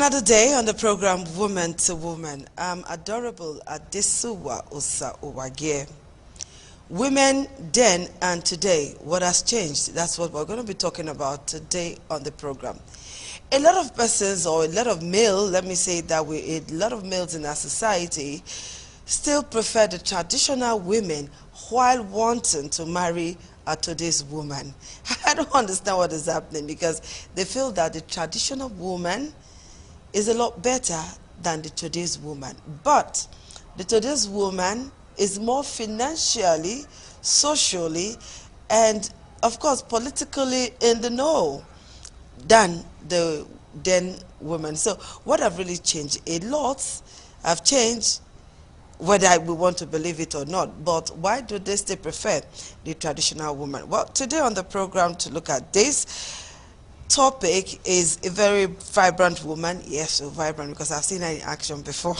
another day on the program Woman to Woman. I'm adorable Adesuwa Osa Owage. Women then and today, what has changed? That's what we're going to be talking about today on the program. A lot of persons, or a lot of male, let me say that a lot of males in our society still prefer the traditional women while wanting to marry today's woman. I don't understand what is happening, because they feel that the traditional woman is a lot better than the today's woman. But the today's woman is more financially, socially, and of course politically in the know than the then woman. So what have really changed? A lot have changed, whether we want to believe it or not. But why do they still prefer the traditional woman? Well, today on the program to look at this topic is a very vibrant woman. Yes, so vibrant, because I've seen her in action before.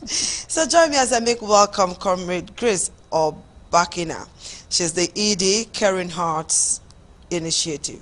So join me as I make welcome Comrade Grace Obakina. She's the ED Caring Hearts Initiative.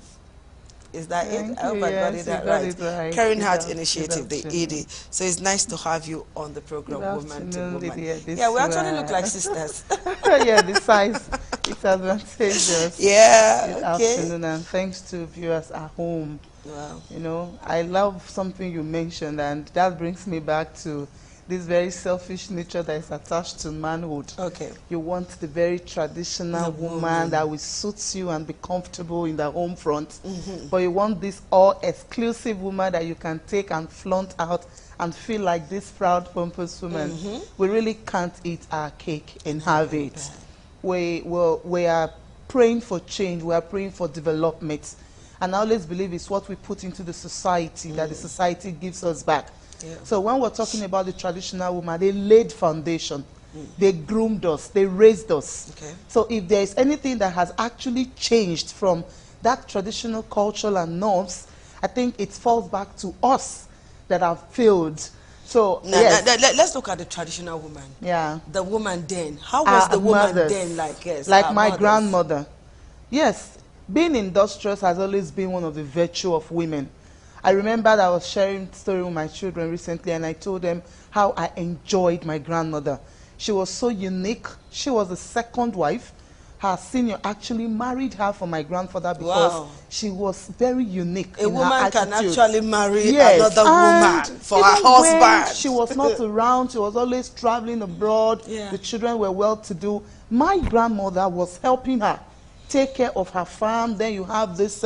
Is that it? I hope I got it right. Caring Heart Initiative, the ED. So it's nice to have you on the program, Woman to Woman. Yeah, we actually look like sisters. Yeah, the size is advantageous. Yeah, Good afternoon, and thanks to viewers at home. Wow. You know, I love something you mentioned, and that brings me back to this very selfish nature that is attached to manhood. Okay. You want the very traditional woman that will suit you and be comfortable in the home front. But you want this all-exclusive woman that you can take and flaunt out and feel like this proud, pompous woman. We really can't eat our cake and have it. We are praying for change. We are praying for development. And I always believe it's what we put into the society that the society gives us back. Yeah. So when we're talking about the traditional woman, they laid foundation, they groomed us, they raised us. Okay. So if there is anything that has actually changed from that traditional culture and norms, I think it falls back to us that have failed. So yes. Let's look at the traditional woman. Yeah. The woman then. How was the woman then like us? Like my grandmother. Yes. Being industrious has always been one of the virtues of women. I remember that I was sharing a story with my children recently, and I told them how I enjoyed my grandmother. She was so unique. She was the second wife. Her senior actually married her for my grandfather because she was very unique. A woman can actually marry another woman for her husband. She was not around. She was always traveling abroad. Yeah. The children were well-to-do. My grandmother was helping her take care of her farm. Then you have this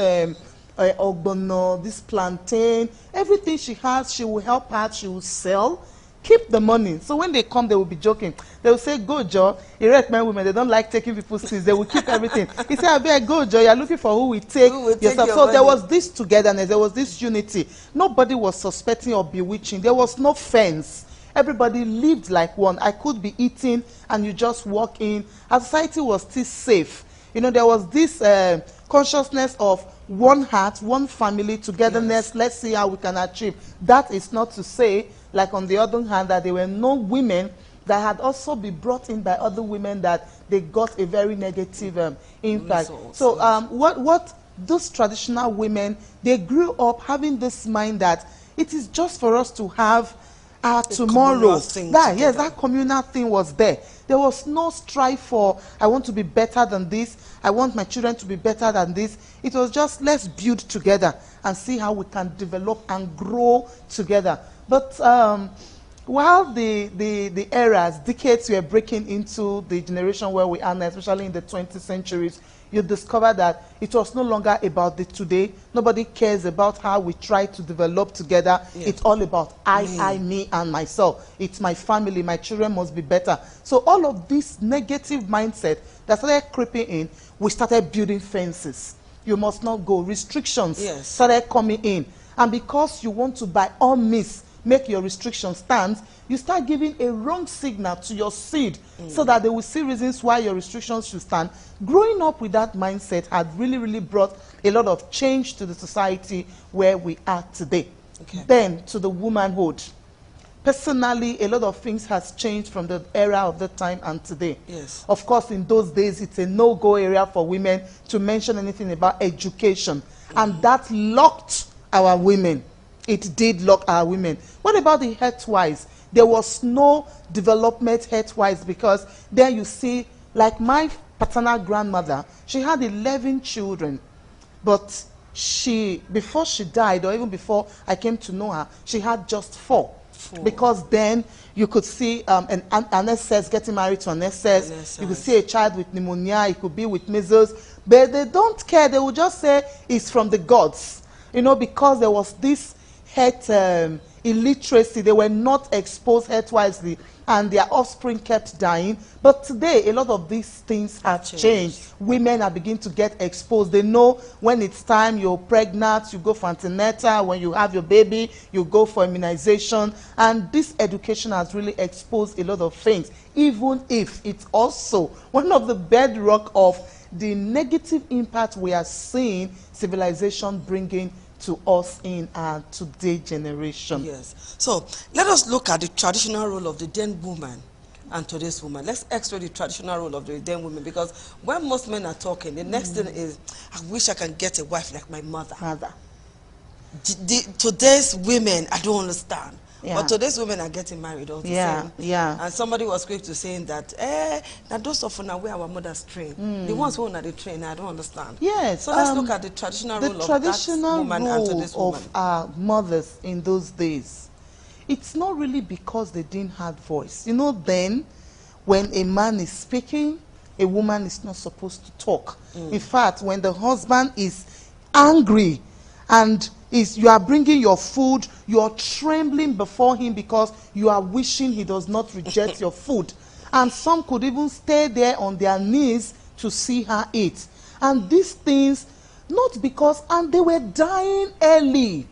ogbono, this plantain, everything she has, she will help her, she will sell, keep the money. So when they come, they will be joking. They will say, go, Joe. Erect men, women, they don't like taking people's things. They will keep everything. He said, I beg, go, Joe. You're looking for who will take yourself. So there was this togetherness. There was this unity. Nobody was suspecting or bewitching. There was no fence. Everybody lived like one. I could be eating and you just walk in. Our society was still safe. You know, there was this consciousness of one heart, one family, togetherness. Yes. Let's see how we can achieve. That is not to say, like on the other hand, that there were no women that had also been brought in by other women that they got a very negative impact. So what those traditional women, they grew up having this mind that it is just for us to have our tomorrow. That communal thing was there. There was no strife for, I want to be better than this. I want my children to be better than this. It was just, let's build together and see how we can develop and grow together. But while the eras, decades were breaking into the generation where we are now, especially in the 20th centuries, you discover that it was no longer about the today. Nobody cares about how we try to develop together. Yeah. It's all about I, me, and myself. It's my family. My children must be better. So all of this negative mindset that started creeping in, we started building fences. You must not go. Restrictions started coming in. And because you want to, by all means, make your restrictions stand, you start giving a wrong signal to your seed so that they will see reasons why your restrictions should stand. Growing up with that mindset had really, really brought a lot of change to the society where we are today. Okay. Then to the womanhood. Personally, a lot of things has changed from the era of the time and today. Yes. Of course, in those days, it's a no-go area for women to mention anything about education. And that locked our women. it did lock our women. What about the health-wise? There was no development health-wise, because then you see, like my paternal grandmother, she had 11 children, but before she died, or even before I came to know her, she had just 4. Because then you could see an SS getting married to an SS. You could see a child with pneumonia. It could be with measles. But they don't care. They will just say it's from the gods. You know, because there was this health illiteracy. They were not exposed health-wisely, and their offspring kept dying. But today, a lot of these things have changed. Women are beginning to get exposed. They know when it's time, you're pregnant, you go for antenatal. When you have your baby, you go for immunization. And this education has really exposed a lot of things, even if it's also one of the bedrock of the negative impact we are seeing civilization bringing to us in our today generation. Yes. So let us look at the traditional role of the then woman and today's woman. Let's x-ray the traditional role of the then woman, because when most men are talking, the next thing is, I wish I can get a wife like my mother. Today's women, I don't understand. Yeah. But today's women are getting married all the same. Yeah. And somebody was quick to saying that, now those of now where our mothers train. The ones who are the train, I don't understand. Yes. So let's look at the traditional role of that woman and today's woman. Of our mothers in those days. It's not really because they didn't have voice. You know, then when a man is speaking, a woman is not supposed to talk. In fact, when the husband is angry and you are bringing your food, you are trembling before him because you are wishing he does not reject your food. And some could even stay there on their knees to see her eat. And these things, not because, and they were dying early,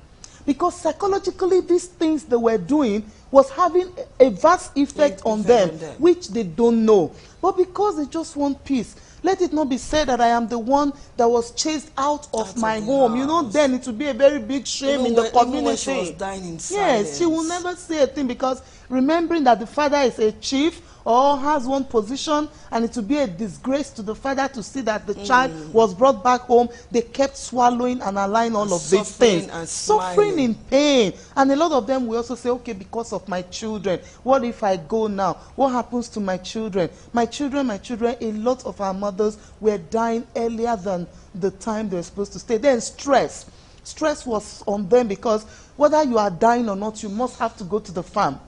because psychologically these things they were doing was having a vast effect on them, which they don't know. But because they just want peace. Let it not be said that I am the one that was chased out of my home. You know, then it would be a very big shame in the community. Even when she was dying in silence. Yes, she will never say a thing, because remembering that the father is a chief or has one position, and it would be a disgrace to the father to see that the child was brought back home, they kept swallowing and allowing all of these things. Suffering in pain. And a lot of them will also say, okay, because of my children, what if I go now? What happens to my children? My children, a lot of our mothers were dying earlier than the time they were supposed to stay. Then stress. Stress was on them, because whether you are dying or not, you must have to go to the farm.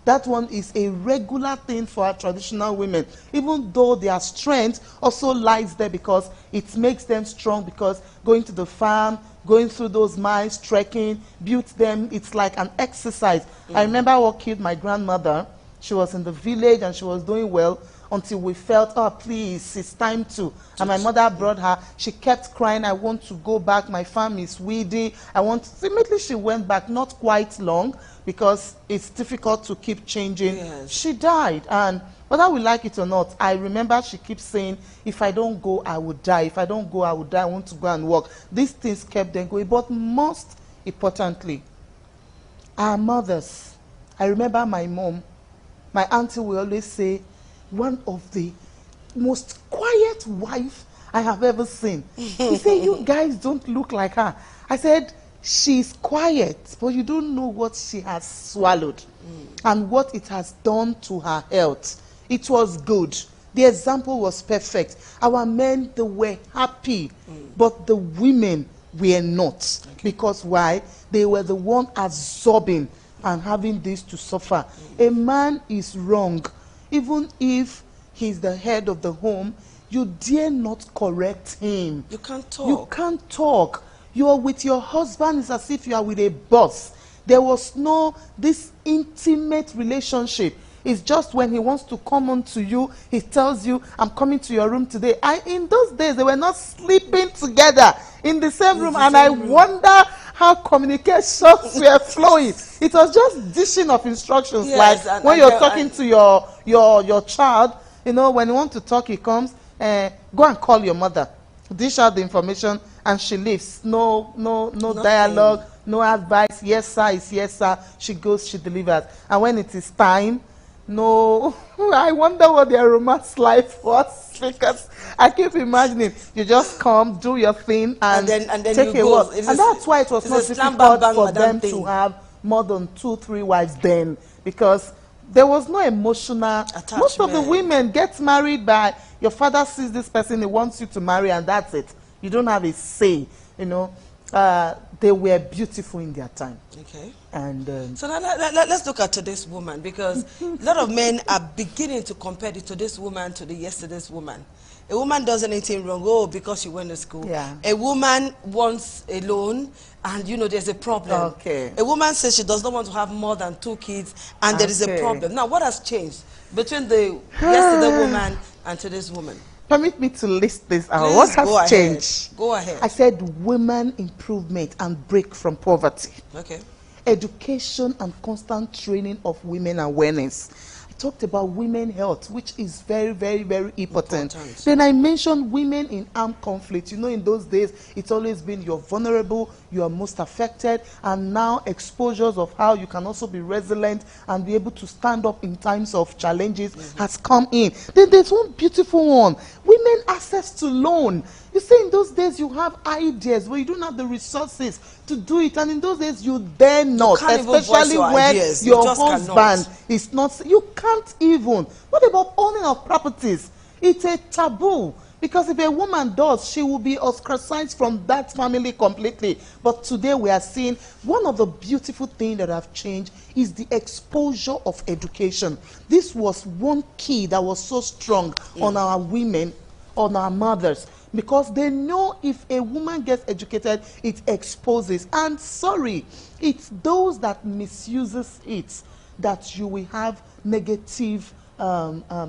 That one is a regular thing for our traditional women, even though their strength also lies there, because it makes them strong, because going to the farm, going through those miles, trekking, builds them. It's like an exercise. I remember what killed my grandmother. She was in the village and she was doing well until we felt, oh, please, it's time to. And my mother brought her. She kept crying, I want to go back. My farm is weedy. I want to. Immediately she went back, not quite long, because it's difficult to keep changing. Yes. She died. And whether we like it or not, I remember she keeps saying, if I don't go, I would die. If I don't go, I would die. I want to go and work. These things kept them going. But most importantly, our mothers. I remember my mom, my auntie will always say, one of the most quiet wife I have ever seen. He said, you guys don't look like her. I said, she's quiet, but you don't know what she has swallowed and what it has done to her health. It was good. The example was perfect. Our men, they were happy, but the women were not. Because why? They were the one absorbing and having this to suffer. A man is wrong. Even if he's the head of the home, you dare not correct him. You can't talk. You can't talk. You are with your husband, it's as if you are with a boss. There was no this intimate relationship. It's just when he wants to come on to you, he tells you, I'm coming to your room today. In those days, they were not sleeping together in the same room. And I wonder how communications were flowing. It was just dishing of instructions. Yes, like when you're talking to your child, you know, when you want to talk, he comes, go and call your mother. Dish out the information, and she leaves. No dialogue, no advice. Yes, sir, is yes, sir. She goes, she delivers. And when it is time, No, I wonder what their romance life was, because I keep imagining you just come, do your thing, and then take you a go. walk. And that's why it was not difficult for them to have more than 2, 3 wives then, because there was no emotional attachment. Most of the women get married by your father sees this person, he wants you to marry, and that's it. You don't have a say, you know. They were beautiful in their time. Okay. And so now, let's look at today's woman, because a lot of men are beginning to compare the today's woman to the yesterday's woman. A woman does anything wrong, oh, because she went to school. Yeah. A woman wants a loan, and you know there's a problem. Okay. A woman says she does not want to have more than 2 kids, and there is a problem. Now, what has changed between the yesterday woman and today's woman? Permit me to list this out. What has changed? Go ahead. I said women improvement and break from poverty. Okay. Education and constant training of women awareness. I talked about women health, which is very, very, very important. Then I mentioned women in armed conflict. You know, in those days, it's always been you're vulnerable, you are most affected, and now exposures of how you can also be resilient and be able to stand up in times of challenges has come in. Then there's one beautiful one, women access to loan. You see, in those days you have ideas, but you don't have the resources to do it, and in those days you dare not, especially when your husband is not. You can't even. What about owning of properties? It's a taboo. Because if a woman does, she will be ostracized from that family completely. But today we are seeing one of the beautiful things that have changed is the exposure of education. This was one key that was so strong on our women, on our mothers. Because they know if a woman gets educated, it exposes. And sorry, it's those that misuses it that you will have negative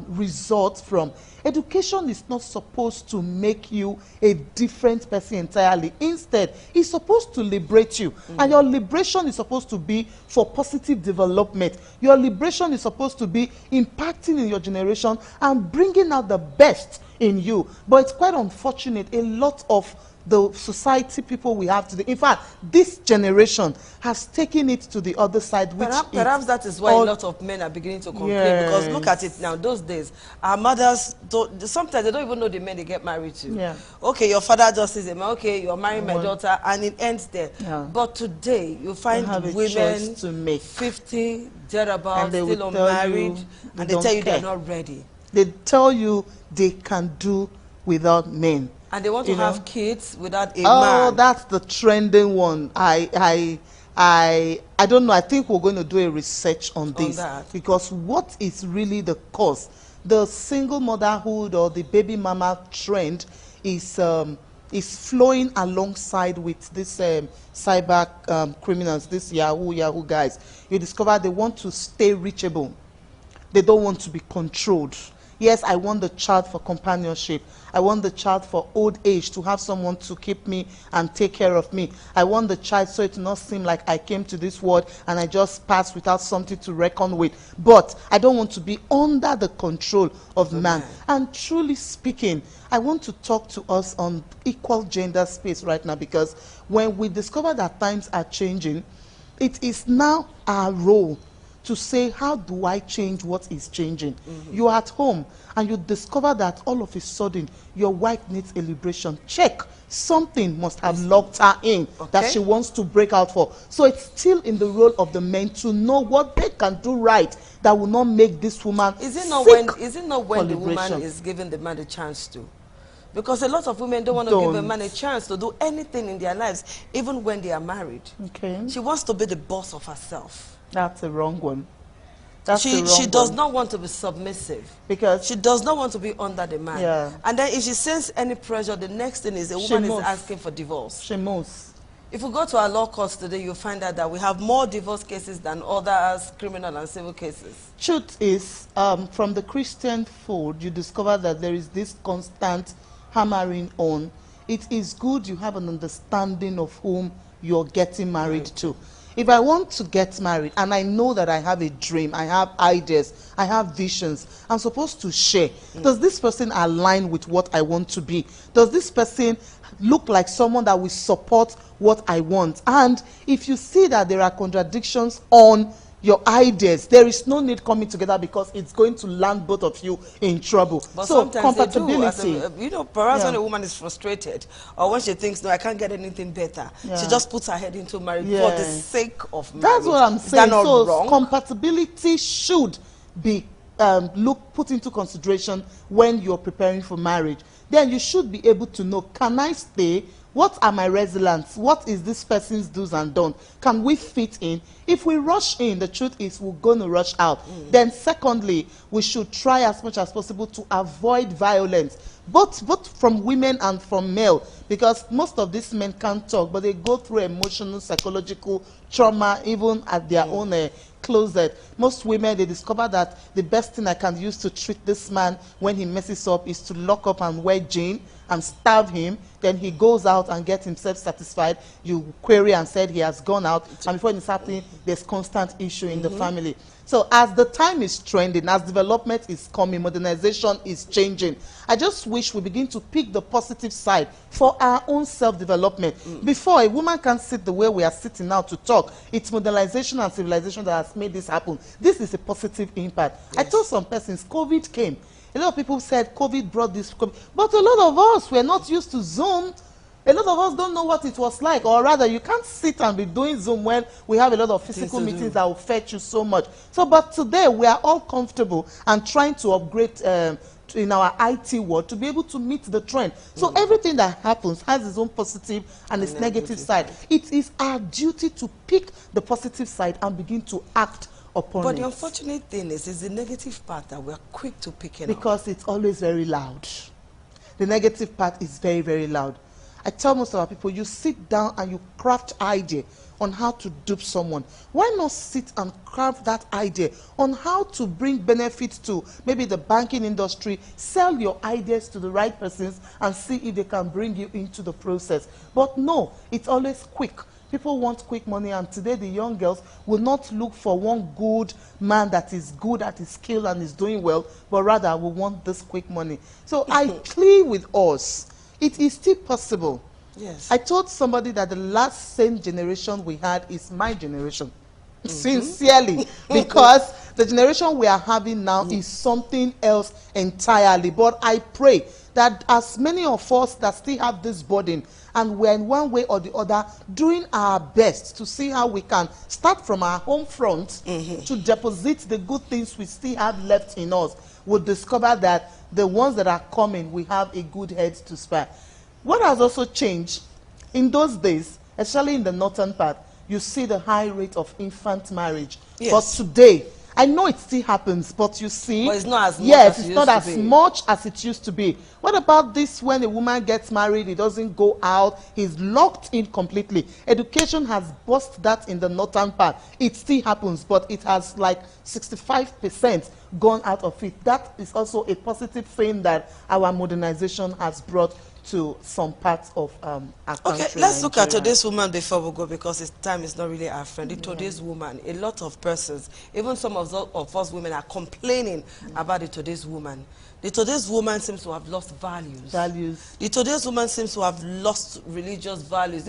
results from. Education is not supposed to make you a different person entirely. Instead, it's supposed to liberate you. And your liberation is supposed to be for positive development. Your liberation is supposed to be impacting in your generation and bringing out the best in you. But it's quite unfortunate, a lot of the society people we have today, in fact, this generation has taken it to the other side, which perhaps that is why a lot of men are beginning to complain, because look at it now. Those days, our mothers sometimes they don't even know the men they get married to. Okay, your father just says, okay, you're marrying my daughter, and it ends there. But today you find women to make 50 thereabouts still unmarried, and they tell you they're not ready. They tell you they can do without men. And they want to have kids without a man. Oh, that's the trending one. I don't know. I think we're going to do a research on this. Because what is really the cause? The single motherhood or the baby mama trend is flowing alongside with this cyber criminals, this Yahoo guys. You discover they want to stay reachable. They don't want to be controlled. Yes, I want the child for companionship. I want the child for old age, to have someone to keep me and take care of me. I want the child so it will not seem like I came to this world and I just passed without something to reckon with. But I don't want to be under the control of man. And truly speaking, I want to talk to us on equal gender space right now, because when we discover that times are changing, it is now our role to say, how do I change what is changing? You're at home and you discover that all of a sudden your wife needs a liberation. Check. Something must have locked her in that she wants to break out for. So it's still in the role of the men to know what they can do right that will not make this woman Is it not when the woman is giving the man a chance to? Because a lot of women don't want to give a man a chance to do anything in their lives, even when they are married. She wants to be the boss of herself. That's a wrong one. She does not want to be submissive, because she does not want to be under the man. And then if she senses any pressure, the next thing is a woman is asking for divorce. She moves. If we go to our law courts today, you'll find out that we have more divorce cases than others criminal and civil cases. Truth is, from the Christian fold, you discover that there is this constant hammering on. It is good you have an understanding of whom you're getting married to. If I want to get married and I know that I have a dream, I have ideas, I have visions, I'm supposed to share. Does this person align with what I want to be? Does this person look like someone that will support what I want? And if you see that there are contradictions on your ideas. There is no need coming together because it's going to land both of you in trouble. But so sometimes compatibility. they do, you know, perhaps when a woman is frustrated or when she thinks, no, I can't get anything better, she just puts her head into marriage for the sake of marriage. That's what I'm saying. Is that not so wrong? Compatibility should be put into consideration when you're preparing for marriage. Then you should be able to know, can I stay? What are my resilience? What is this person's do's and don'ts? Can we fit in? If we rush in, the truth is we're going to rush out. Then secondly, we should try as much as possible to avoid violence, both from women and from male, because most of these men can't talk, but they go through emotional, psychological trauma even at their own closet. Most women, they discover that the best thing I can use to treat this man when he messes up is to lock up and wear gin and starve him. Then he goes out and gets himself satisfied. You query and said he has gone out, and before it's happening, there's constant issue in the family. So as the time is trending, as development is coming, modernization is changing, I just wish we begin to pick the positive side for our own self-development. Before, a woman can sit the way we are sitting now to talk. It's modernization and civilization that has made this happen. This is a positive impact. I told some persons, COVID came. A lot of people said COVID brought this, but a lot of us were not used to Zoom. A lot of us don't know what it was like, or rather, you can't sit and be doing Zoom when we have a lot of physical meetings that will fetch you so much. So, but today, we are all comfortable and trying to upgrade in our IT world to be able to meet the trend. So everything that happens has its own positive and its negative side. It is our duty to pick the positive side and begin to act upon it. But the unfortunate thing is the negative part that we're quick to pick it up. Because it's always very loud. The negative part is very, very loud. I tell most of our people, you sit down and you craft idea on how to dupe someone. Why not sit and craft that idea on how to bring benefits to maybe the banking industry, sell your ideas to the right persons and see if they can bring you into the process. But no, it's always quick. People want quick money, and today the young girls will not look for one good man that is good at his skill and is doing well, but rather will want this quick money. So I plead with us. It is still possible. Yes. I told somebody that the last sane generation we had is my generation. Sincerely. Because the generation we are having now is something else entirely. But I pray that as many of us that still have this burden, and we're in one way or the other doing our best to see how we can start from our home front to deposit the good things we still have left in us, we'll discover that the ones that are coming, we have a good head to spare. What has also changed, in those days, especially in the northern part, you see the high rate of infant marriage. Yes. But today, I know it still happens, but you see, but it's not as much yes, as it's not as much as it used to be. What about this when a woman gets married, he doesn't go out, he's locked in completely? Education has burst that in the northern part. It still happens, but it has like 65% gone out of it. That is also a positive thing that our modernization has brought to some parts of our country. Okay, let's look at today's woman before we go, because time is not really our friend. Today's woman, a lot of persons, even some of us women are complaining about the today's woman. The today's woman seems to have lost values. The today's woman seems to have lost religious values.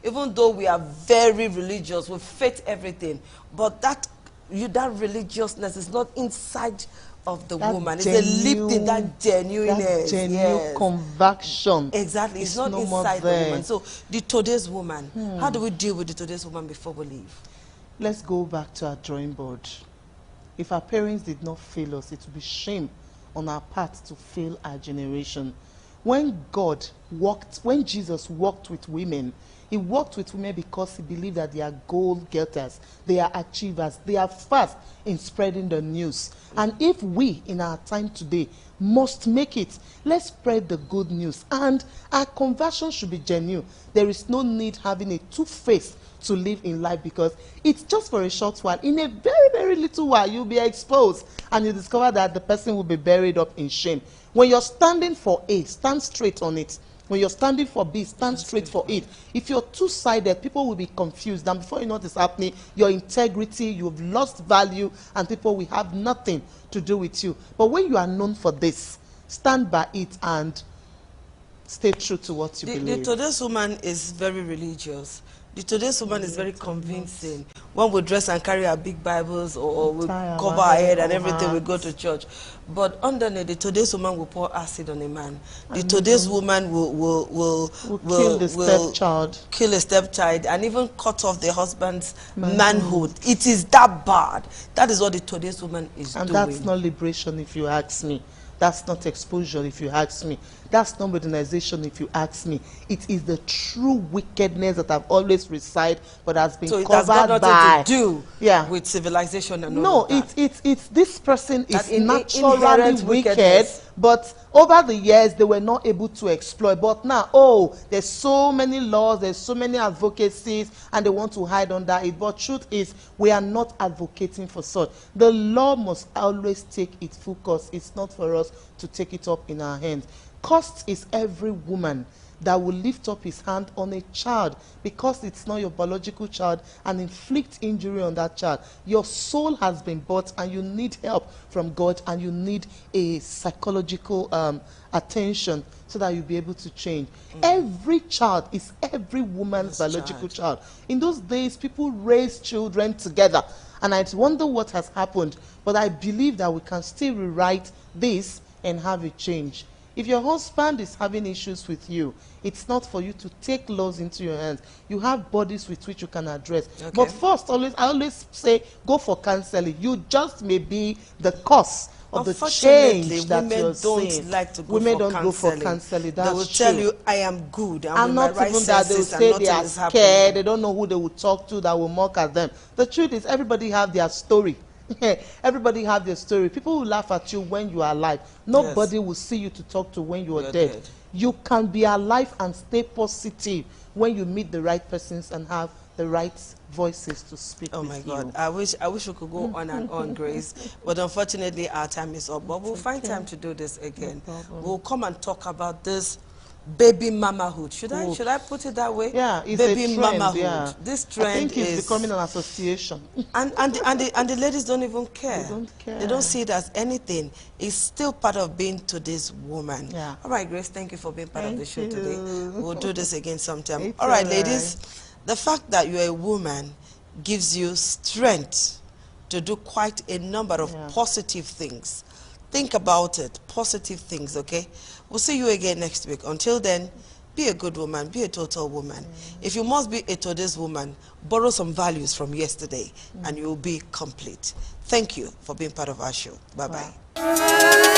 Even though we are very religious, we faith everything, but that religiousness is not inside of the woman. It's a lived in that genuineness. That genuine conviction. Exactly. It's not inside the woman. So the today's woman, how do we deal with the today's woman before we leave? Let's go back to our drawing board. If our parents did not fail us, it would be shame on our part to fail our generation. When Jesus walked with women, he walked with women because he believed that they are goal-getters, they are achievers, they are fast in spreading the news. And if we, in our time today, must make it, let's spread the good news. And our conversion should be genuine. There is no need having a two-face to live in life, because it's just for a short while. In a very, very little while, you'll be exposed, and you discover that the person will be buried up in shame. When you're standing for A, stand straight on it. When you're standing for B, stand straight for it. If you're two-sided, people will be confused. And before you know what is happening, your integrity, you've lost value, and people will have nothing to do with you. But when you are known for this, stand by it and stay true to what you believe. Today's woman is very religious. The today's woman is very convincing. When we dress and carry our big Bibles or we cover our head and everything, we go to church. But underneath, the today's woman will pour acid on a man. The today's woman will kill the stepchild. Kill a stepchild and even cut off the husband's manhood. It is that bad. That is what the today's woman is doing. And that's not liberation, if you ask me. That's not exposure, if you ask me. That's not modernization, if you ask me. It is the true wickedness that have always resided, but has been covered by. So it has got nothing to do with civilization and all of that. No, it's this person is naturally wicked, but over the years they were not able to exploit. But now, there's so many laws, there's so many advocacies, and they want to hide under it. But truth is, we are not advocating for such. The law must always take its full course. It's not for us to take it up in our hands. Cursed is every woman that will lift up his hand on a child because it's not your biological child and inflict injury on that child. Your soul has been bought and you need help from God, and you need a psychological attention so that you'll be able to change. Every child is every woman's biological child. In those days, people raised children together, and I wonder what has happened, but I believe that we can still rewrite this and have a change. If your husband is having issues with you, it's not for you to take laws into your hands. You have bodies with which you can address. But first, I always say, go for counseling. You just may be the cause of the change that you're seeing. Women don't like to go women for don't counseling. Go for counseling. That's they will true. tell you, I am good. And not even that, they will say they are scared. They don't know who they will talk to that will mock at them. The truth is, everybody have their story. Everybody have their story. People will laugh at you when you are alive. Nobody will see you to talk to when you are dead. You can be alive and stay positive when you meet the right persons and have the right voices to speak. Oh my God, I wish we could go on and on, Grace, but unfortunately our time is up. But we'll find time to do this again. We'll come and talk about this baby mamahood. Should I put it that way? Yeah, it's baby a trend, mamahood. yeah. This trend I think it's becoming an association. And the ladies don't even care. They don't care. They don't see it as anything. It's still part of being today's woman. Yeah. All right, Grace, thank you for being part of the show today. We'll do this again sometime. It's all right, ladies, the fact that you're a woman gives you strength to do quite a number of positive things. Think about it, positive things, okay? We'll see you again next week. Until then, be a good woman, be a total woman. If you must be a today's woman, borrow some values from yesterday and you'll be complete. Thank you for being part of our show. Bye-bye.